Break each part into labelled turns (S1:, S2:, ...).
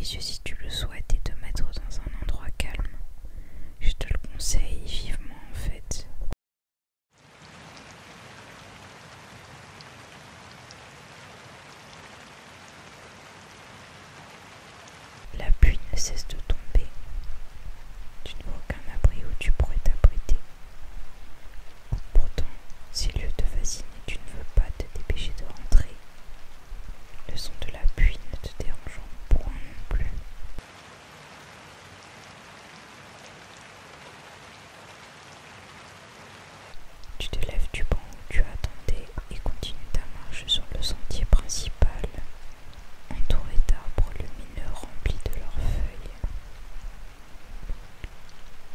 S1: les yeux si tu le souhaites et te mettre dans un endroit calme. Je te le conseille vivement en fait. La pluie ne cesse de tomber. Tu ne vois aucun abri où tu pourrais t'abriter. Pourtant, ces lieux te fascinent et tu ne veux pas te dépêcher de rentrer. Le son de la pluie ne te dérange en point non plus. Tu te lèves du banc où tu attendais et continues ta marche sur le sentier principal, entouré d'arbres lumineux remplis de leurs feuilles.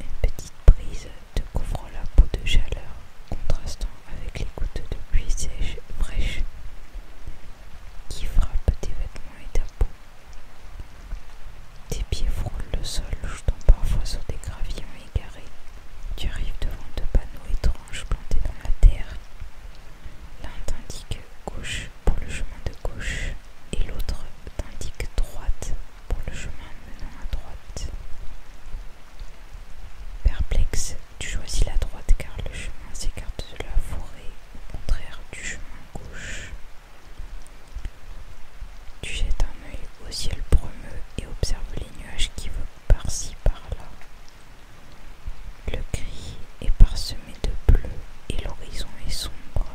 S1: Une petite brise te couvre la peau de chaleur, contrastant avec les gouttes de pluie sèche et fraîche qui frappent tes vêtements et ta peau. Tes pieds frôlent le sol, jetant parfois sur des gravillons égarés. Tu arrives devant deux panneaux étranges plantés dans la terre. L'un t'indique gauche pour le chemin de gauche et l'autre t'indique droite pour le chemin menant à droite. Perplexe, tu choisis la droite car le chemin s'écarte de la forêt, au contraire du chemin gauche. Tu jettes un œil au ciel brumeux et observes les nuages qui volent par-ci par-là. Le gris est parsemé de bleu et l'horizon est sombre.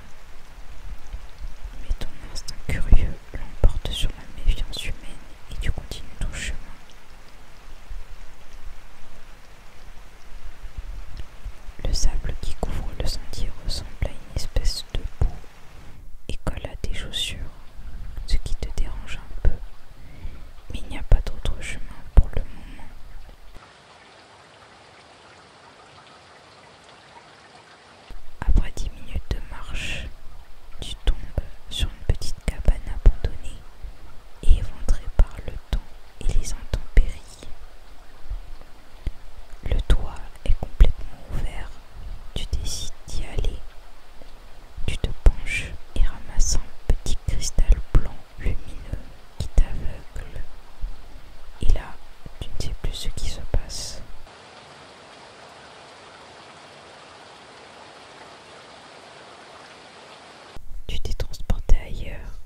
S1: Mais ton instinct curieux l'emporte sur la méfiance humaine et tu continues ton chemin. Le sable qui couvre le sentier ressemble à une espèce de boue et colle à tes chaussures, ce qui te dérange un peu, mais il n'y a pas d'autre chemin pour le moment. Après 10 minutes de marche, tu tombes sur une petite cabane abandonnée et éventrée par le temps et les intempéries. Le toit est complètement ouvert, tu décides d'y aller. Tu te penches et ramasses un petit cristal blanc lumineux qui t'aveugle. Et là, tu ne sais plus ce qui se passe. Tu t'es transporté ailleurs,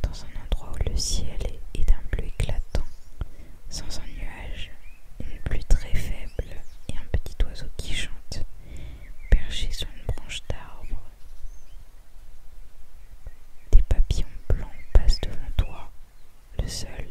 S1: dans un endroit où le ciel est d'un bleu éclatant, sans un nuage, une pluie très faible et un petit oiseau qui chante, perché sur une branche d'arbre. Des papillons blancs passent devant toi. Le seul